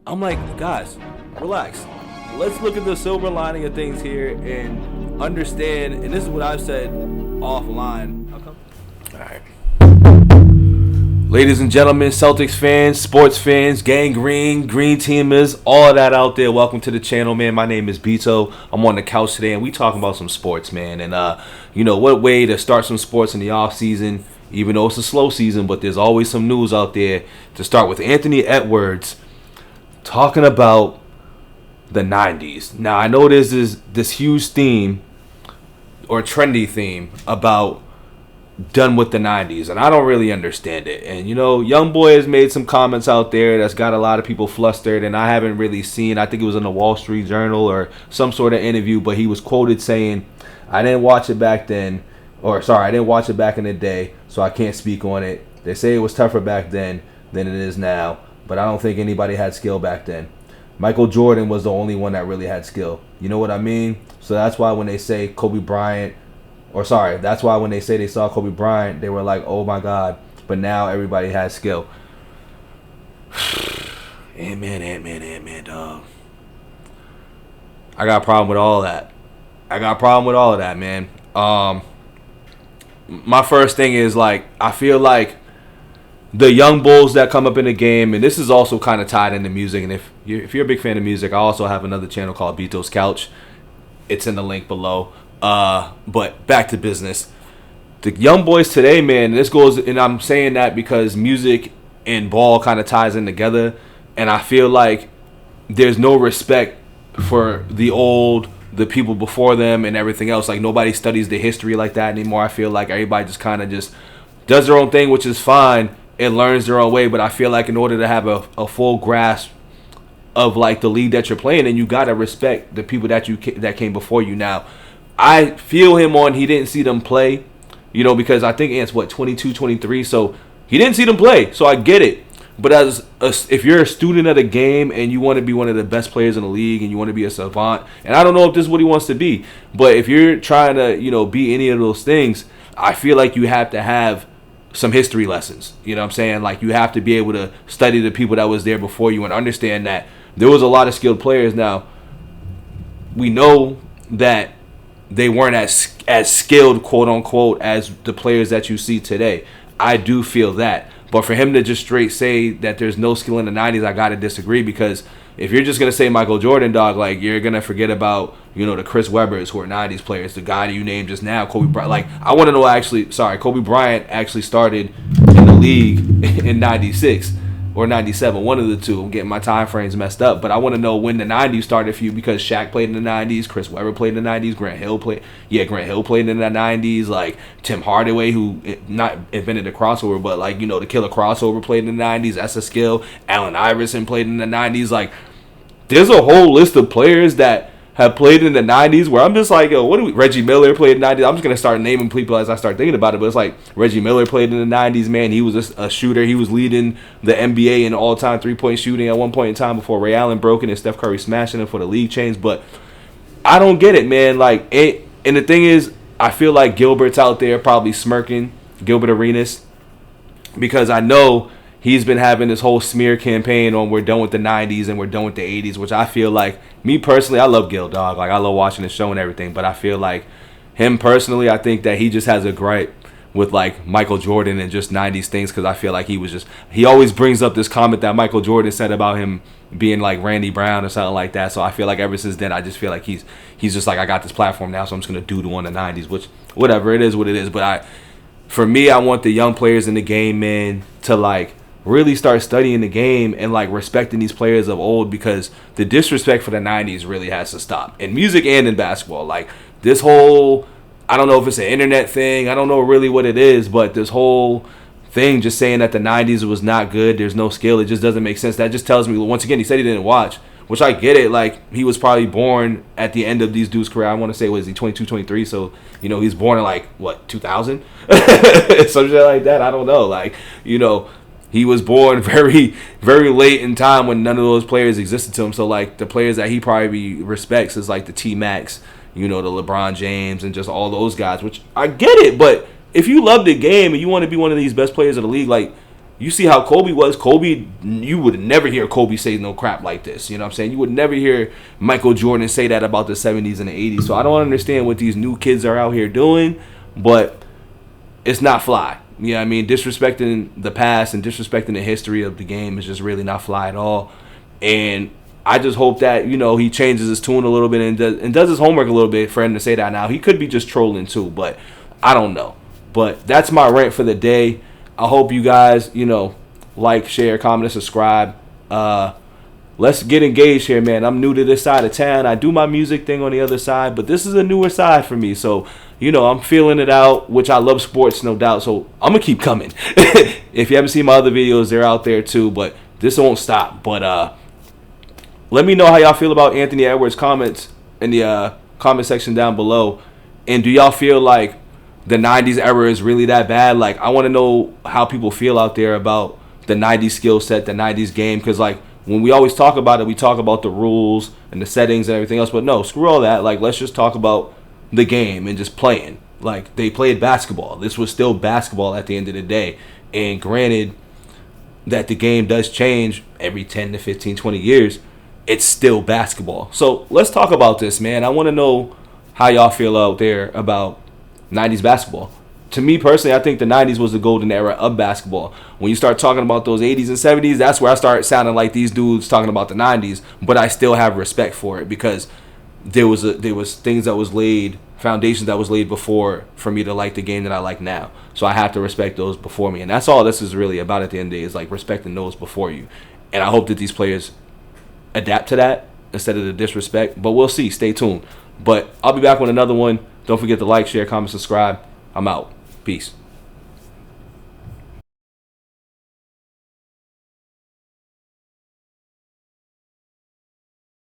I'm like, guys, relax. Let's look at the silver lining of things here and understand. And this is what I've said offline. All right. Ladies and gentlemen, Celtics fans, sports fans, gangrene, green teamers, all of that out there, welcome to the channel, man. My name is Bito. I'm on the couch today, and we talking about some sports, man. And, what way to start some sports in the off season, even though it's a slow season, but there's always some news out there. To start with Anthony Edwards talking about the 90s. Now, I know there's this huge theme or trendy theme about done with the 90s, and I don't really understand it. And young boy has made some comments out there that's got a lot of people flustered, and I haven't really seen. I think it was in the Wall Street Journal or some sort of interview, but he was quoted saying, I didn't watch it back then, I didn't watch it back in the day, so I can't speak on it. They say it was tougher back then than it is now, but I don't think anybody had skill back then. Michael Jordan was the only one that really had skill. You know what I mean? So that's why when they say that's why when they say they saw Kobe Bryant, they were like, oh my God. But now everybody has skill. Ant-Man, dog. I got a problem with all that. Man. My first thing is, I feel like the young bulls that come up in the game, and this is also kind of tied into music, and if you're a big fan of music, I also have another channel called BITO'S Couch. It's in the link below. But back to business. The young boys today, man, this goes, and I'm saying that because music and ball kind of ties in together, and I feel like there's no respect for the people before them and everything else. Like, nobody studies the history like that anymore. I feel like everybody just kind of just does their own thing, which is fine, and learns their own way. But I feel like in order to have a full grasp of the league that you're playing, and you gotta respect the people that came before you. Now, I feel him on he didn't see them play, because I think Ant's 22, 23, so he didn't see them play, so I get it. But if you're a student of the game and you want to be one of the best players in the league and you want to be a savant, and I don't know if this is what he wants to be, but if you're trying to be any of those things, I feel like you have to have some history lessons. You know what I'm saying? Like, you have to be able to study the people that was there before you and understand that there was a lot of skilled players. Now, we know that they weren't as skilled, quote unquote, as the players that you see today. I do feel that. But for him to just straight say that there's no skill in the 90s, I got to disagree, because if you're just going to say Michael Jordan, dog, you're going to forget about, the Chris Webbers who are 90s players, the guy that you named just now, Kobe Bryant. I want to know Kobe Bryant actually started in the league in 96. Or 97, one of the two. I'm getting my time frames messed up. But I want to know when the 90s started for you, because Shaq played in the 90s, Chris Webber played in the 90s, Grant Hill played in the 90s, Tim Hardaway, who not invented the crossover, but the killer crossover, played in the 90s. That's a skill. Allen Iverson played in the 90s. There's a whole list of players that have played in the 90s where I'm just Reggie Miller played in the 90s. I'm just going to start naming people as I start thinking about it, but it's Reggie Miller played in the 90s, man. He was a shooter. He was leading the NBA in all-time three-point shooting at one point in time before Ray Allen broke it and Steph Curry smashing it for the league change. But I don't get it, man. And the thing is, I feel like Gilbert's out there probably smirking, Gilbert Arenas, because I know he's been having this whole smear campaign on we're done with the 90s and we're done with the 80s, which I feel like, me personally, I love Gil, dog. I love watching the show and everything, but I feel like him personally, I think that he just has a gripe with Michael Jordan and just 90s things, because I feel like he always brings up this comment that Michael Jordan said about him being like Randy Brown or something like that. So I feel like ever since then, I just feel like he's just I got this platform now, so I'm just going to doodle on the 90s, which, whatever, it is what it is. But for me, I want the young players in the game, man, to really start studying the game and respecting these players of old, because the disrespect for the 90s really has to stop in music and in basketball. This whole, I don't know if it's an internet thing, I don't know really what it is, but this whole thing just saying that the 90s was not good, there's no skill, it just doesn't make sense. That just tells me, once again, he said he didn't watch, which I get it. He was probably born at the end of these dudes' career. I want to say, was he 22, 23? So, he's born in 2000? Some shit like that. I don't know. He was born very, very late in time when none of those players existed to him. So, the players that he probably respects is, the T-Max, the LeBron James, and just all those guys, which I get it. But if you love the game and you want to be one of these best players in the league, you see how Kobe was. Kobe, you would never hear Kobe say no crap like this. You know what I'm saying? You would never hear Michael Jordan say that about the 70s and the 80s. So I don't understand what these new kids are out here doing, but it's not fly. You know what I mean? Disrespecting the past and disrespecting the history of the game is just really not fly at all. And I just hope that, you know, he changes his tune a little bit and does his homework a little bit for him to say that now. He could be just trolling too, but I don't know. But that's my rant for the day. I hope you guys, you know, like, share, comment, and subscribe. Let's get engaged here, man. I'm new to this side of town. I do my music thing on the other side, but this is a newer side for me. So, you know, I'm feeling it out, which I love sports, no doubt. So I'm going to keep coming. If you haven't seen my other videos, they're out there too, but this won't stop. But let me know how y'all feel about Anthony Edwards' comments in the comment section down below. And do y'all feel like the 90s era is really that bad? Like, I want to know how people feel out there about the 90s skill set, the 90s game. Because, like, when we always talk about it, we talk about the rules and the settings and everything else. But no, screw all that. Like, let's just talk about the game and just playing. Like, they played basketball. This was still basketball at the end of the day. And granted that the game does change every 10 to 15, 20 years, it's still basketball. So let's talk about this, man. I want to know how y'all feel out there about 90s basketball. To me personally, I think the 90s was the golden era of basketball. When you start talking about those 80s and 70s, that's where I start sounding like these dudes talking about the 90s. But I still have respect for it because there was things that was laid, foundations that was laid before for me to like the game that I like now. So I have to respect those before me. And that's all this is really about at the end of the day, is like respecting those before you. And I hope that these players adapt to that instead of the disrespect. But we'll see. Stay tuned. But I'll be back with another one. Don't forget to like, share, comment, subscribe. I'm out. Peace.